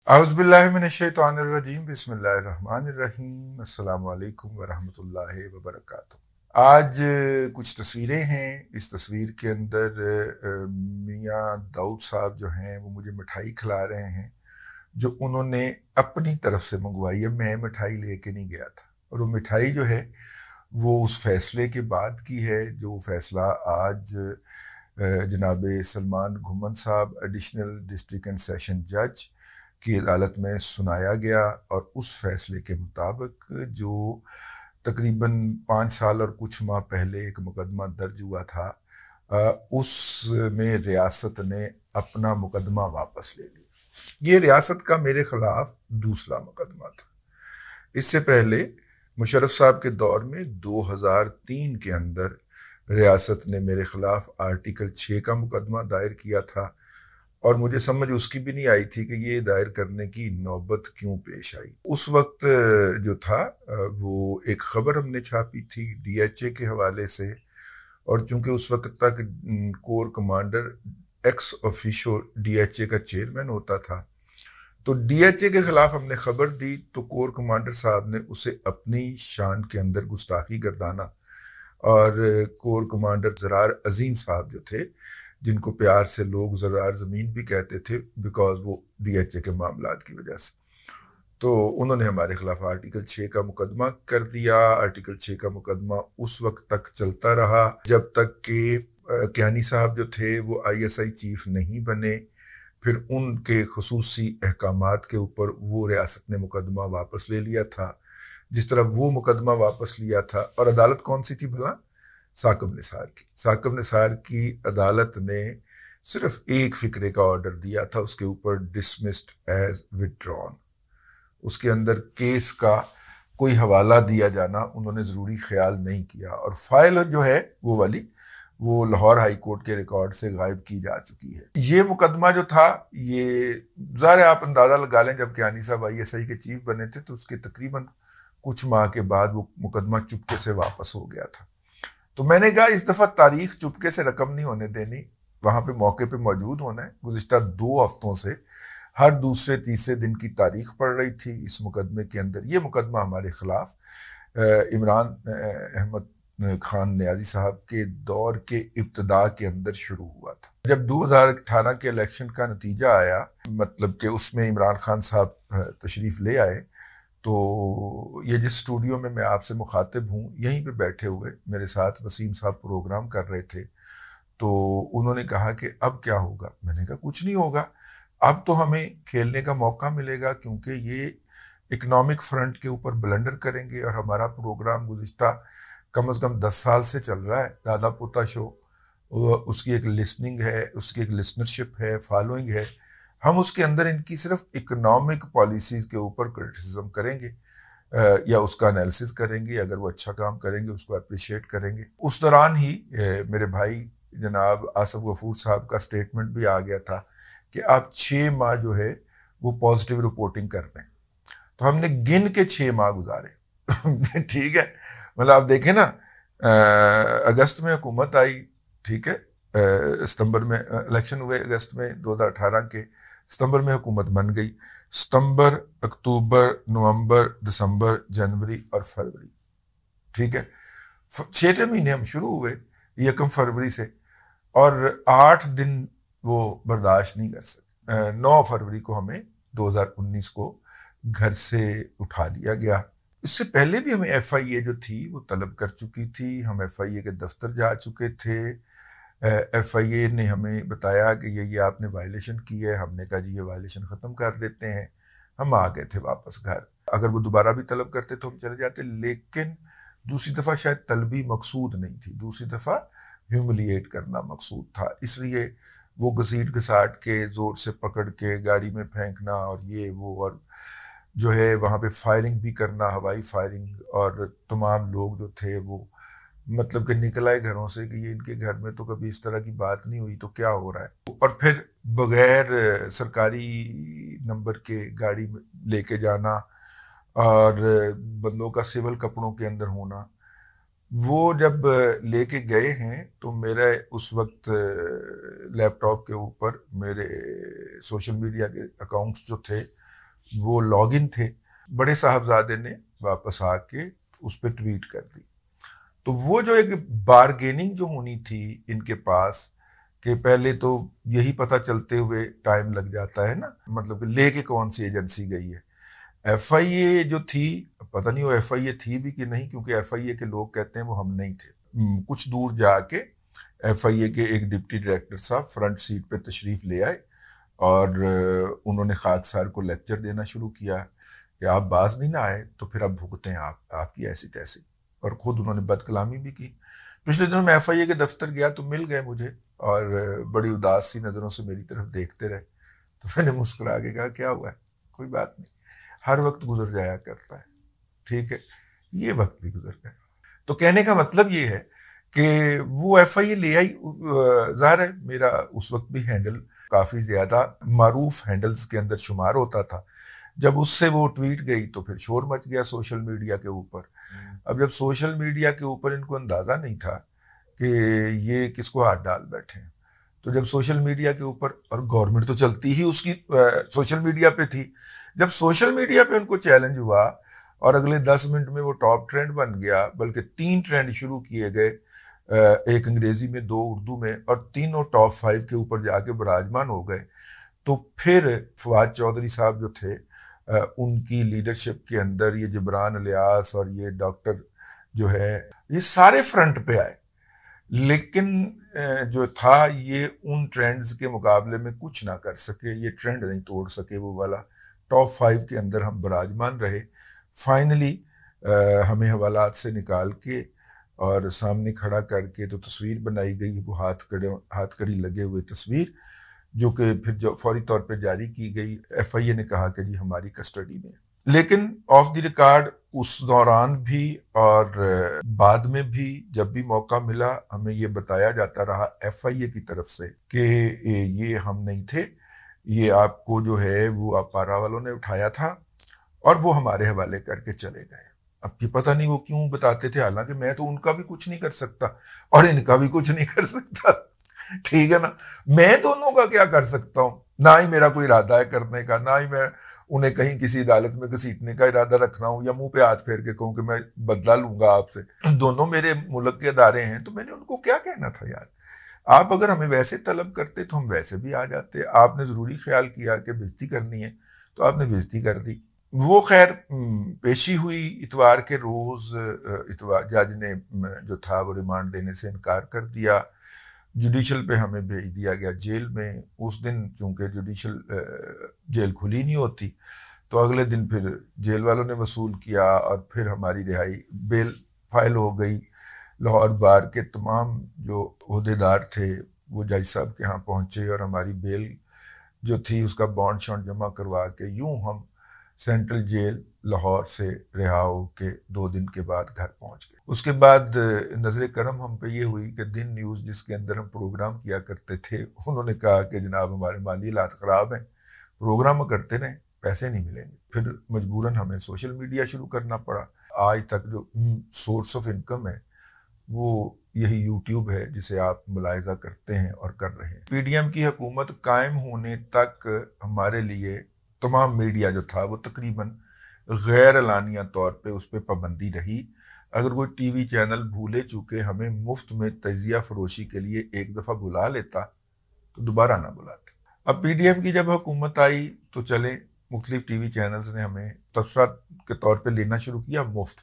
اعوذ باللہ من الشیطان الرجیم بسم اللہ الرحمن الرحیم السلام علیکم ورحمۃ اللہ وبرکاتہ۔ آج کچھ تصویریں ہیں۔ اس تصویر کے اندر میاں داؤد صاحب جو ہیں وہ مجھے مٹھائی کھلا رہے ہیں جو انہوں نے اپنی طرف سے منگوائی ہے، میں مٹھائی لے کے نہیں گیا تھا۔ اور وہ مٹھائی جو ہے وہ اس فیصلے کے بعد کی ہے جو فیصلہ آج جناب سلمان گھمن صاحب ایڈیشنل ڈسٹرکٹ اینڈ سیشن جج کی عدالت میں سنایا گیا، اور اس فیصلے کے مطابق جو تقریباً 5 سال اور کچھ ماہ پہلے ایک مقدمہ درج ہوا تھا، اس میں ریاست نے اپنا مقدمہ واپس لے لیا۔ یہ ریاست کا میرے خلاف دوسرا مقدمہ تھا۔ اس سے پہلے مشرف صاحب کے دور میں 2003 کے اندر ریاست نے میرے خلاف آرٹیکل 6 کا مقدمہ دائر کیا تھا، اور مجھے سمجھ اس کی بھی نہیں آئی تھی کہ یہ دائر کرنے کی نوبت کیوں پیش آئی۔ اس وقت جو تھا وہ ایک خبر ہم نے چھاپی تھی ڈی ایچ اے کے حوالے سے، اور چونکہ اس وقت تک corps commander ex officio D H A کا چیئرمین ہوتا تھا، تو ڈی ایچ اے کے خلاف ہم نے خبر دی تو کور کمانڈر صاحب نے اسے اپنی شان کے اندر گستاخی گردانا، اور کور کمانڈر زرار عظیم صاحب جو تھے، جن کو پیار سے لوگ زرار زمین بھی کہتے تھے بیکاز وہ ڈی ایچ اے کے معاملات کی وجہ سے، تو انہوں نے ہمارے خلاف آرٹیکل 6 کا مقدمہ کر دیا۔ آرٹیکل 6 کا مقدمہ اس وقت تک چلتا رہا جب تک کہ کیانی صاحب جو تھے وہ آئی ایس آئی چیف نہیں بنے۔ پھر ان کے خصوصی احکامات کے اوپر وہ ریاست نے مقدمہ واپس لے لیا تھا۔ جس طرح وہ مقدمہ واپس لیا تھا، اور عدالت کون سی تھی بھلا؟ ثاقب نثار کی۔ ثاقب نثار کی عدالت نے صرف ایک فقرے کا آرڈر دیا تھا، اس کے اوپر ڈسمسڈ ایز withdrawn۔ اس کے اندر کیس کا کوئی حوالہ دیا جانا انہوں نے ضروری خیال نہیں کیا، اور فائل جو ہے وہ والی وہ لاہور ہائی کورٹ کے ریکارڈ سے غائب کی جا چکی ہے۔ یہ مقدمہ جو تھا، یہ ظاہر آپ اندازہ لگا لیں، جب کیانی صاحب آئی ایس آئی کے چیف بنے تھے تو اس کے تقریباً کچھ ماہ کے بعد وہ مقدمہ چپکے سے واپس ہو گیا تھا۔ تو میں نے کہا اس دفعہ تاریخ چپکے سے رقم نہیں ہونے دینی، وہاں پہ موقع پہ موجود ہونا ہے۔ گزشتہ 2 ہفتوں سے ہر دوسرے تیسرے دن کی تاریخ پڑ رہی تھی اس مقدمے کے اندر۔ یہ مقدمہ ہمارے خلاف عمران احمد خان نیازی صاحب کے دور کے ابتداء کے اندر شروع ہوا تھا۔ جب 2018 کے الیکشن کا نتیجہ آیا، مطلب کہ اس میں عمران خان صاحب تشریف لے آئے، تو یہ جس اسٹوڈیو میں آپ سے مخاطب ہوں، یہیں پہ بیٹھے ہوئے میرے ساتھ وسیم صاحب پروگرام کر رہے تھے، تو انہوں نے کہا کہ اب کیا ہوگا؟ میں نے کہا کچھ نہیں ہوگا، اب تو ہمیں کھیلنے کا موقع ملے گا، کیونکہ یہ اکنامک فرنٹ کے اوپر بلنڈر کریں گے، اور ہمارا پروگرام گزشتہ کم از کم 10 سال سے چل رہا ہے، دادا پوتا شو، اس کی ایک لسننگ ہے، اس کی ایک لسنرشپ ہے، فالوئنگ ہے۔ ہم اس کے اندر ان کی صرف اکنامک پالیسیز کے اوپر کرٹیسزم کریں گے، یا اس کا انالیسز کریں گے، اگر وہ اچھا کام کریں گے اس کو اپریشیٹ کریں گے۔ اس دوران ہی میرے بھائی جناب آصف غفور صاحب کا سٹیٹمنٹ بھی آ گیا تھا کہ آپ 6 ماہ جو ہے وہ پازیٹیو رپورٹنگ کر دیں، تو ہم نے گن کے 6 ماہ گزارے۔ ٹھیک ہے، مطلب آپ دیکھیں نا، اگست میں حکومت آئی، ٹھیک ہے، ستمبر میں الیکشن ہوئے، اگست میں 2018 کے، ستمبر میں حکومت بن گئی، ستمبر، اکتوبر، نومبر، دسمبر، جنوری اور فروری، ٹھیک ہے، 6 مہینے ہم شروع ہوئے 1 فروری سے، اور 8 دن وہ برداشت نہیں کر سکتے۔ 9 فروری کو ہمیں 2019 کو گھر سے اٹھا لیا گیا۔ اس سے پہلے بھی ہمیں ایف آئی اے جو تھی وہ طلب کر چکی تھی، ہم ایف آئی اے کے دفتر جا چکے تھے، ایف آئی اے نے ہمیں بتایا کہ یہ آپ نے وائلیشن کی ہے، ہم نے کہا جی یہ وائلیشن ختم کر دیتے ہیں، ہم آ گئے تھے واپس گھر۔ اگر وہ دوبارہ بھی طلب کرتے تو ہم چلے جاتے، لیکن دوسری دفعہ شاید طلبی مقصود نہیں تھی، دوسری دفعہ ہیوملیٹ کرنا مقصود تھا، اس لیے وہ گھسیٹ گھساٹ کے زور سے پکڑ کے گاڑی میں پھینکنا، اور یہ وہ، اور جو ہے وہاں پہ فائرنگ بھی کرنا، ہوائی فائرنگ، اور تمام لوگ جو تھے وہ مطلب کہ نکل آئے گھروں سے کہ یہ ان کے گھر میں تو کبھی اس طرح کی بات نہیں ہوئی، تو کیا ہو رہا ہے؟ اور پھر بغیر سرکاری نمبر کے گاڑی لے کے جانا، اور بندوں کا سول کپڑوں کے اندر ہونا۔ وہ جب لے کے گئے ہیں تو میرے اس وقت لیپ ٹاپ کے اوپر میرے سوشل میڈیا کے اکاؤنٹس جو تھے وہ لاگ ان تھے. بڑے صاحبزادے نے واپس آ کے اس پہ ٹویٹ کر دی. تو وہ جو ایک بارگیننگ جو ہونی تھی ان کے پاس کہ پہلے تو یہی پتہ چلتے ہوئے ٹائم لگ جاتا ہے نا, مطلب کہ لے کے کون سی ایجنسی گئی ہے. ایف آئی اے جو تھی, پتہ نہیں وہ ایف آئی اے تھی بھی کہ نہیں, کیونکہ ایف آئی اے کے لوگ کہتے ہیں وہ ہم نہیں تھے. کچھ دور جا کے ایف آئی اے کے ایک ڈپٹی ڈائریکٹر صاحب فرنٹ سیٹ پہ تشریف لے آئے اور انہوں نے خاکسار کو لیکچر دینا شروع کیا کہ آپ باز نہیں نہ آئے تو پھر آپ بھگتیں آپ کی ایسی تیسی. اور خود انہوں نے بد کلامی بھی کی. پچھلے دنوں میں ایف آئی اے کے دفتر گیا تو مل گئے مجھے اور بڑی اداس سی نظروں سے میری طرف دیکھتے رہے. تو میں نے مسکرا کے کہا کیا ہوا ہے, کوئی بات نہیں, ہر وقت گزر جایا کرتا ہے, ٹھیک ہے, یہ وقت بھی گزر گیا. تو کہنے کا مطلب یہ ہے کہ وہ ایف آئی اے لے آئی. ظاہر ہے میرا اس وقت بھی ہینڈل کافی زیادہ معروف ہینڈلز کے اندر شمار ہوتا تھا. جب اس سے وہ ٹویٹ گئی تو پھر شور مچ گیا سوشل میڈیا کے اوپر. اب جب سوشل میڈیا کے اوپر ان کو اندازہ نہیں تھا کہ یہ کس کو ہاتھ ڈال بیٹھے ہیں, تو جب سوشل میڈیا کے اوپر, اور گورنمنٹ تو چلتی ہی اس کی سوشل میڈیا پہ تھی, جب سوشل میڈیا پہ ان کو چیلنج ہوا اور اگلے 10 منٹ میں وہ ٹاپ ٹرینڈ بن گیا, بلکہ 3 ٹرینڈ شروع کیے گئے, ایک انگریزی میں 2 اردو میں, اور تینوں ٹاپ 5 کے اوپر جا کے براجمان ہو گئے. تو پھر فواد چودھری صاحب جو تھے, ان کی لیڈرشپ کے اندر یہ جبران الیاس اور یہ ڈاکٹر جو ہے, یہ سارے فرنٹ پہ آئے. لیکن جو تھا یہ ان ٹرینڈز کے مقابلے میں کچھ نہ کر سکے, یہ ٹرینڈ نہیں توڑ سکے وہ والا. ٹاپ 5 کے اندر ہم براجمان رہے. فائنلی ہمیں حوالات سے نکال کے اور سامنے کھڑا کر کے تو تصویر بنائی گئی, وہ ہاتھ کڑی لگے ہوئے تصویر, جو کہ پھر جو فوری طور پہ جاری کی گئی. ایف آئی اے نے کہا کہ جی ہماری کسٹڈی میں. لیکن آف دی ریکارڈ اس دوران بھی اور بعد میں بھی جب بھی موقع ملا ہمیں یہ بتایا جاتا رہا ایف آئی اے کی طرف سے کہ یہ ہم نہیں تھے, یہ آپ کو جو ہے وہ اپارا والوں نے اٹھایا تھا اور وہ ہمارے حوالے کر کے چلے گئے. اب یہ پتہ نہیں وہ کیوں بتاتے تھے, حالانکہ میں تو ان کا بھی کچھ نہیں کر سکتا اور ان کا بھی کچھ نہیں کر سکتا, ٹھیک ہے نا. میں دونوں کا کیا کر سکتا ہوں, نہ ہی میرا کوئی ارادہ ہے کرنے کا, نہ ہی میں انہیں کہیں کسی عدالت میں گھسیٹنے کا ارادہ رکھ رہا ہوں یا منہ پہ ہاتھ پھیر کے کہوں کہ میں بدلہ لوں گا آپ سے. دونوں میرے ملک کے ادارے ہیں, تو میں نے ان کو کیا کہنا تھا یار. آپ اگر ہمیں ویسے طلب کرتے تو ہم ویسے بھی آ جاتے. آپ نے ضروری خیال کیا کہ بےزتی کرنی ہے تو آپ نے بےزتی کر دی. وہ خیر پیشی ہوئی اتوار کے روز. جج نے جو تھا وہ ریمانڈ دینے سے انکار کر دیا. جوڈیشل پہ ہمیں بھیج دیا گیا جیل میں. اس دن چونکہ جوڈیشل جیل کھلی نہیں ہوتی تو اگلے دن پھر جیل والوں نے وصول کیا اور پھر ہماری رہائی, بیل فائل ہو گئی. لاہور بار کے تمام جو عہدیدار تھے وہ جج صاحب کے ہاں پہنچے اور ہماری بیل جو تھی اس کا بانڈ شانڈ جمع کروا کے یوں ہم سینٹرل جیل لاہور سے رہا ہو کے 2 دن کے بعد گھر پہنچ گئے. اس کے بعد نظر کرم ہم پہ یہ ہوئی کہ دن نیوز جس کے اندر ہم پروگرام کیا کرتے تھے, انہوں نے کہا کہ جناب ہمارے مالی حالات خراب ہیں, پروگرام کرتے رہیں, پیسے نہیں ملیں گے. پھر مجبوراً ہمیں سوشل میڈیا شروع کرنا پڑا. آج تک جو سورس آف انکم ہے وہ یہی یوٹیوب ہے جسے آپ ملاحظہ کرتے ہیں اور کر رہے ہیں. پی ڈی ایم کی حکومت قائم ہونے تک ہمارے لیے تمام میڈیا جو تھا وہ تقریباً غیر اعلانیہ طور پہ اس پہ پابندی رہی. اگر کوئی ٹی وی چینل بھولے چکے ہمیں مفت میں تجزیہ فروشی کے لیے ایک دفعہ بلا لیتا تو دوبارہ نہ بلاتے. اب پی ڈی ایم کی جب حکومت آئی تو چلے مختلف ٹی وی چینلز نے ہمیں تبصرات کے طور پہ لینا شروع کیا مفت,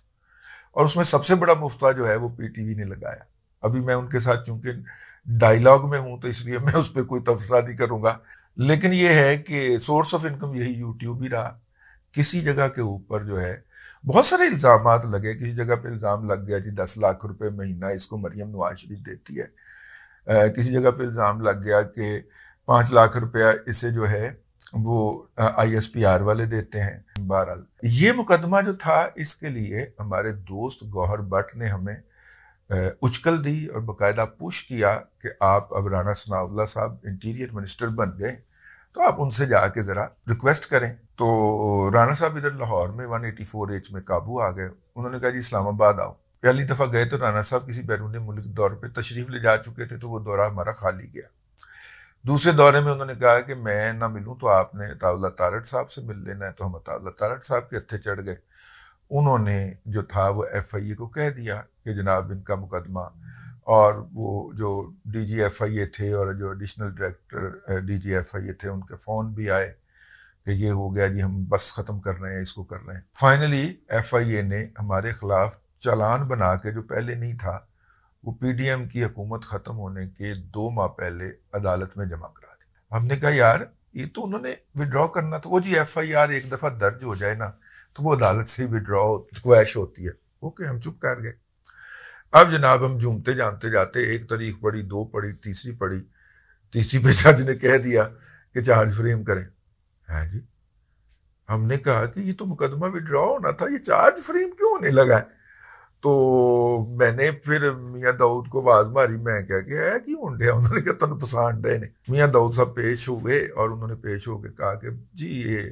اور اس میں سب سے بڑا مفتہ جو ہے وہ پی ٹی وی نے لگایا. ابھی میں ان کے ساتھ چونکہ ڈائیلاگ میں ہوں تو اس لیے میں اس پہ کوئی تبصرہ نہیں کروں گا, لیکن یہ ہے کہ سورس آف انکم یہی یوٹیوب ہی رہا. کسی جگہ کے اوپر جو ہے بہت سارے الزامات لگے. کسی جگہ پہ الزام لگ گیا جی 10 لاکھ روپے مہینہ اس کو مریم نواز شریف دیتی ہے. کسی جگہ پہ الزام لگ گیا کہ 5 لاکھ روپیہ اسے جو ہے وہ آئی ایس پی آر والے دیتے ہیں. بہرحال یہ مقدمہ جو تھا اس کے لیے ہمارے دوست گوہر بٹ نے ہمیں اچکل دی اور باقاعدہ پش کیا کہ آپ اب رانا ثناء اللہ صاحب انٹیریئر منسٹر بن گئے تو آپ ان سے جا کے ذرا ریکویسٹ کریں. تو رانا صاحب ادھر لاہور میں 184H میں قابو آ گئے. انہوں نے کہا جی اسلام آباد آؤ. پہلی دفعہ گئے تو رانا صاحب کسی بیرون ملک دور پہ تشریف لے جا چکے تھے تو وہ دورہ ہمارا خالی گیا. دوسرے دورے میں انہوں نے کہا کہ میں نہ ملوں تو آپ نے عطاء اللہ تارڑ صاحب سے مل لینا ہے، تو ہم عطاء اللہ تارڑ صاحب کے ہتھے چڑھ گئے. انہوں نے جو تھا وہ ایف آئی اے کو کہہ دیا کہ جناب ان کا مقدمہ، اور وہ جو D G F I A تھے اور جو additional director D G F I A تھے ان کے فون بھی آئے کہ یہ ہو گیا جی، ہم بس ختم کر رہے ہیں، اس کو کر رہے ہیں. فائنلی ایف آئی اے نے ہمارے خلاف چالان بنا کے، جو پہلے نہیں تھا، وہ پی ڈی ایم کی حکومت ختم ہونے کے 2 ماہ پہلے عدالت میں جمع کرا دیا. ہم نے کہا یار یہ تو انہوں نے وڈرا کرنا تھا. وہ جی ایف آئی آر ایک دفعہ درج ہو جائے نا تو وہ عدالت سے وڈرا کویش ہوتی ہے. اوکے، ہم چپ کر گئے. اب جناب ہم جھومتے جانتے جاتے 1 تاریخ پڑھی، 2 پڑھی، تیسری پڑھی. تیسری پہ جج نے کہہ دیا کہ چارج فریم کریں. ہے جی، ہم نے کہا کہ یہ تو مقدمہ وڈرا ہونا تھا، یہ چارج فریم کیوں ہونے لگا ہے؟ تو میں نے پھر میاں داؤد کو آواز ماری، میں کہا کہ ہے کی ہونڈے. انہوں نے کہا تنوں پسند ہے. میاں داؤد صاحب پیش ہوئے اور انہوں نے پیش ہو کے کہا کہ جی یہ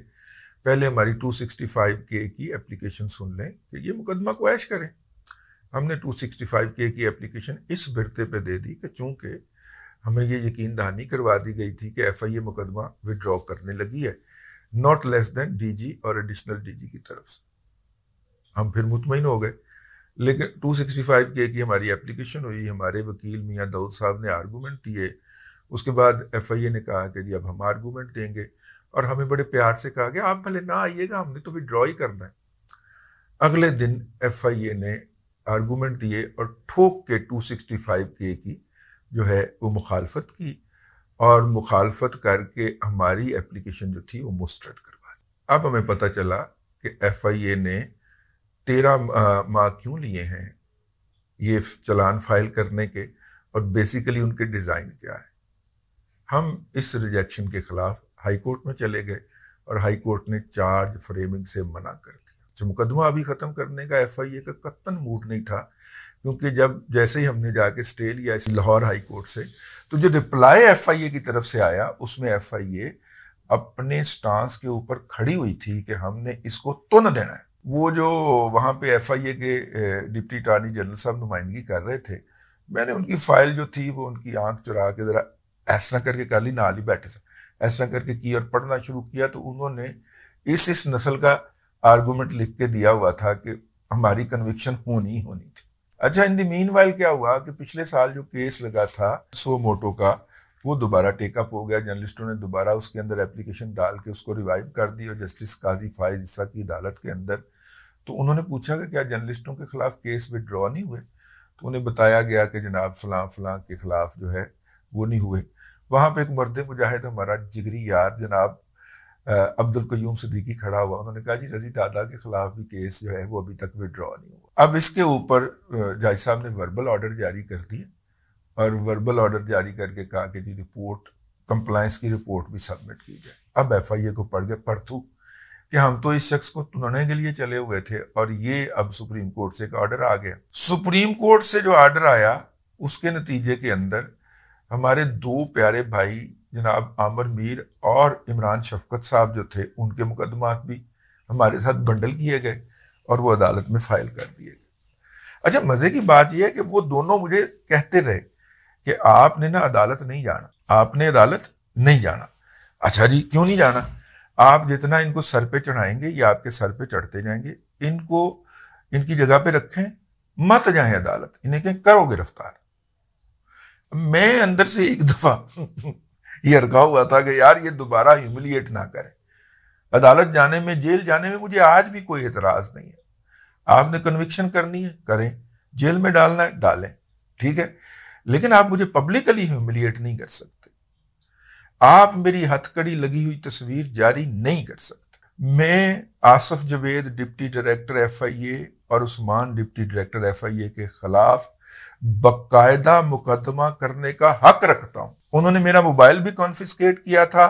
پہلے ہماری 265K کی اپلیکیشن سن لیں کہ یہ مقدمہ کویش کریں. ہم نے 265K کی اپلیکیشن اس بھرتے پہ دے دی کہ چونکہ ہمیں یہ یقین دہانی کروا دی گئی تھی کہ ایف آئی اے مقدمہ وڈرا کرنے لگی ہے، not less then D G اور ایڈیشنل ڈی جی کی طرف سے. ہم پھر مطمئن ہو گئے. لیکن 265K کی ہماری اپلیکیشن ہوئی، ہمارے وکیل میاں داؤد صاحب نے آرگومنٹ دیے. اس کے بعد ایف آئی اے نے کہا کہ جی اب ہم آرگومنٹ دیں گے، اور ہمیں بڑے پیار سے کہا کہ آپ بھلے نہ آئیے گا، ہم نے تو وڈرا ہی کرنا ہے. اگلے دن ایف آئی اے نے آرگومنٹ دیے اور ٹھوک کے 265K کی جو ہے وہ مخالفت کی، اور مخالفت کر کے ہماری اپلیکیشن جو تھی وہ مسترد کروا دی. اب ہمیں پتہ چلا کہ ایف آئی اے نے 13 ماہ کیوں لیے ہیں یہ چلان فائل کرنے کے، اور بیسیکلی ان کے ڈیزائن کیا ہے. ہم اس ریجیکشن کے خلاف ہائی کورٹ میں چلے گئے، اور ہائی کورٹ نے چارج فریمنگ سے منع کر دیا. مقدمہ ابھی ختم کرنے کا ایف آئی اے کا قطعاً موڈ نہیں تھا، کیونکہ جب جیسے ہی ہم نے جا کے اسٹے لیا اس لاہور ہائی کورٹ سے، تو جو رپلائی ایف آئی اے کی طرف سے آیا اس میں ایف آئی اے اپنے سٹانس کے اوپر کھڑی ہوئی تھی کہ ہم نے اس کو تو نہ دینا ہے. وہ جو وہاں پہ ایف آئی اے کے ڈپٹی اٹارنی جنرل صاحب نمائندگی کر رہے تھے، میں نے ان کی فائل جو تھی وہ ان کی آنکھ چرا کے ذرا ایس طرح کر کے کر لی، نال ہی بیٹھے سے ایس طرح کر کے کی اور پڑھنا شروع کیا. تو انہوں نے اس نسل کا آرگومنٹ لکھ کے دیا ہوا تھا کہ ہماری کنوکشن ہونی تھی. اچھا، ان دی مین وائل کیا ہوا کہ پچھلے سال جو کیس لگا تھا سو موٹو کا، وہ دوبارہ ٹیک اپ ہو گیا. جرنلسٹوں نے دوبارہ اس کے اندر اپلیکیشن ڈال کے اس کو ریوائیو کر دی، اور جسٹس قاضی فائز عیسیٰ کی عدالت کے اندر. تو انہوں نے پوچھا کہ کیا جرنلسٹوں کے خلاف کیس وڈرا نہیں ہوئے؟ تو انہیں بتایا گیا کہ جناب فلاں فلاں کے خلاف جو ہے وہ نہیں ہوئے. وہاں پہ ایک مرد مجاہد ہمارا جگری یار جناب عبد القیوم صدیقی کھڑا ہوا. انہوں نے کہا جی رضی دادا کے خلاف بھی کیس جو ہے وہ ابھی تک وڈرا نہیں ہوا. اب اس کے اوپر جج صاحب نے وربل آرڈر جاری کر دیا، اور وربل آرڈر جاری کر کے کہا کہ جی رپورٹ، کمپلائنس کی رپورٹ بھی سبمٹ کی جائے. اب ایف آئی اے کو پڑھ گئے پرتو کہ ہم تو اس شخص کو تننے کے لیے چلے ہوئے تھے، اور یہ اب سپریم کورٹ سے ایک آرڈر آ گیا. سپریم کورٹ سے جو آرڈر آیا اس کے نتیجے کے اندر ہمارے 2 پیارے بھائی جناب عامر میر اور عمران شفقت صاحب جو تھے، ان کے مقدمات بھی ہمارے ساتھ بنڈل کیے گئے اور وہ عدالت میں فائل کر دیے گئے. اچھا، مزے کی بات یہ ہے کہ وہ دونوں مجھے کہتے رہے کہ آپ نے نا عدالت نہیں جانا، آپ نے عدالت نہیں جانا. اچھا جی، کیوں نہیں جانا؟ آپ جتنا ان کو سر پہ چڑھائیں گے یہ آپ کے سر پہ چڑھتے جائیں گے. ان کو ان کی جگہ پہ رکھیں، مت جائیں عدالت، انہیں کہیں کرو گرفتار. میں اندر سے ایک دفعہ یہ ارکا ہوا تھا کہ یار یہ دوبارہ ہیوملیٹ نہ کریں. عدالت جانے میں، جیل جانے میں مجھے آج بھی کوئی اعتراض نہیں ہے. آپ نے کنوکشن کرنی ہے کریں، جیل میں ڈالنا ہے ڈالیں، ٹھیک ہے، لیکن آپ مجھے پبلکلی ہیوملیٹ نہیں کر سکتے. آپ میری ہتھ کڑی لگی ہوئی تصویر جاری نہیں کر سکتے. میں Asif Javed deputy director F I A اور Usman deputy director F I A کے خلاف باقاعدہ مقدمہ کرنے کا حق رکھتا ہوں. انہوں نے میرا موبائل بھی کانفسکیٹ کیا تھا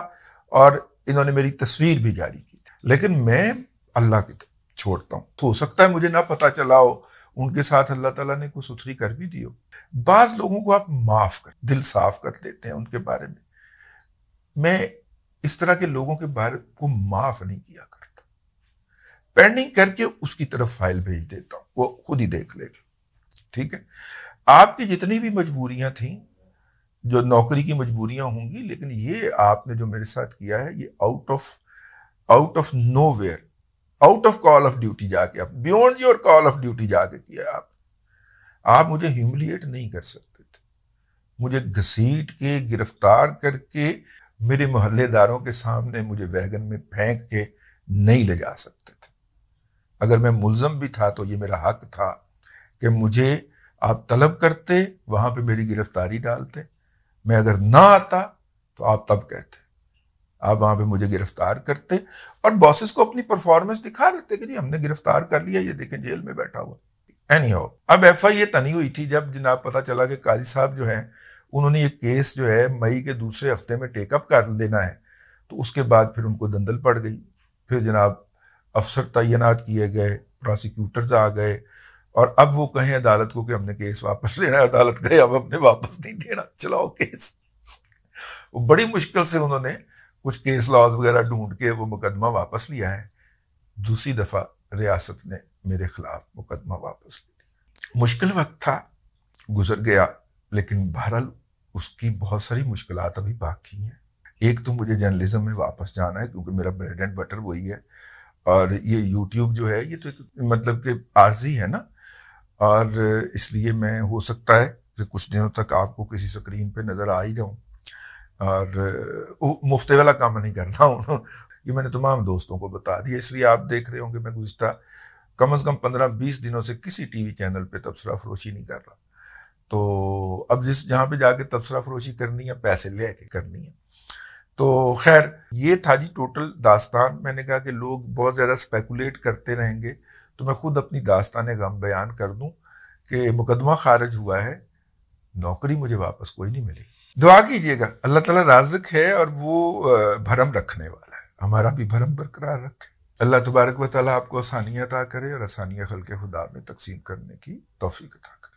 اور انہوں نے میری تصویر بھی جاری کی تھی، لیکن میں اللہ کی چھوڑتا ہوں. ہو سکتا ہے مجھے نہ پتا چلا ہو، ان کے ساتھ اللہ تعالیٰ نے کوئی ستھری کر بھی دی ہو. بعض لوگوں کو آپ معاف کر، دل صاف کر دیتے ہیں ان کے بارے میں. میں اس طرح کے لوگوں کے بارے کو معاف نہیں کیا کرتا، پینڈنگ کر کے اس کی طرف فائل بھیج دیتا ہوں، وہ خود ہی دیکھ لے گا. ٹھیک ہے، آپ کی جتنی بھی مجبوریاں تھیں جو نوکری کی مجبوریاں ہوں گی، لیکن یہ آپ نے جو میرے ساتھ کیا ہے یہ out of nowhere, out of call of duty جا کے، آپ beyond your call of duty جا کے کیا آپ مجھے ہیوملیٹ نہیں کر سکتے تھے، مجھے گھسیٹ کے گرفتار کر کے میرے محلے داروں کے سامنے مجھے ویگن میں پھینک کے نہیں لے جا سکتے تھے۔ اگر میں ملزم بھی تھا تو یہ میرا حق تھا کہ مجھے آپ طلب کرتے، وہاں پہ میری گرفتاری ڈالتے، میں اگر نہ آتا تو آپ تب کہتے، آپ وہاں پہ مجھے گرفتار کرتے اور باسز کو اپنی پرفارمنس دکھا دیتے کہ جی ہم نے گرفتار کر لیا، یہ دیکھیں جیل میں بیٹھا ہوا۔ اینی ہاؤ، اب ایف آئی یہ تنی ہوئی تھی جب جناب پتہ چلا کہ قاضی صاحب جو ہیں انہوں نے یہ کیس جو ہے مئی کے دوسرے ہفتے میں ٹیک اپ کر لینا ہے، تو اس کے بعد پھر ان کو دندل پڑ گئی، پھر جناب افسر تعینات کیے گئے، پراسیکیوٹرز آ گئے، اور اب وہ کہیں عدالت کو کہ ہم نے کیس واپس لینا ہے، عدالت کہے اب ہم نے واپس نہیں دینا، چلاؤ کیس۔ وہ بڑی مشکل سے انہوں نے کچھ کیس لاز وغیرہ ڈھونڈ کے وہ مقدمہ واپس لیا ہے، دوسری دفعہ ریاست نے میرے خلاف مقدمہ واپس لے لیا۔ مشکل وقت تھا، گزر گیا، لیکن بہرحال اس کی بہت ساری مشکلات ابھی باقی ہیں۔ ایک تو مجھے جرنلزم میں واپس جانا ہے کیونکہ میرا بریڈ اینڈ بٹر وہی ہے، اور یہ یوٹیوب جو ہے یہ تو ایک مطلب کہ عارضی ہے نا، اور اس لیے میں ہو سکتا ہے کہ کچھ دنوں تک آپ کو کسی سکرین پہ نظر آ ہی جاؤں، اور مفتے والا کام نہیں کرنا ہوں، یہ میں نے تمام دوستوں کو بتا دیا، اس لیے آپ دیکھ رہے ہوں کہ میں گزشتہ کم از کم 15-20 دنوں سے کسی ٹی وی چینل پہ تبصرہ فروشی نہیں کر رہا۔ تو اب جہاں پہ جا کے تبصرہ فروشی کرنی ہے پیسے لے کے کرنی ہے۔ تو خیر یہ تھا جی ٹوٹل داستان۔ میں نے کہا کہ لوگ بہت زیادہ اسپیکولیٹ کرتے رہیں گے تو میں خود اپنی داستان غم بیان کر دوں کہ مقدمہ خارج ہوا ہے، نوکری مجھے واپس کوئی نہیں ملی۔ دعا کیجئے گا، اللہ تعالیٰ رازق ہے اور وہ بھرم رکھنے والا ہے، ہمارا بھی بھرم برقرار رکھے۔ اللہ تبارک و تعالیٰ آپ کو آسانیاں عطا کرے اور آسانیاں خلق خدا میں تقسیم کرنے کی توفیق عطا کرے۔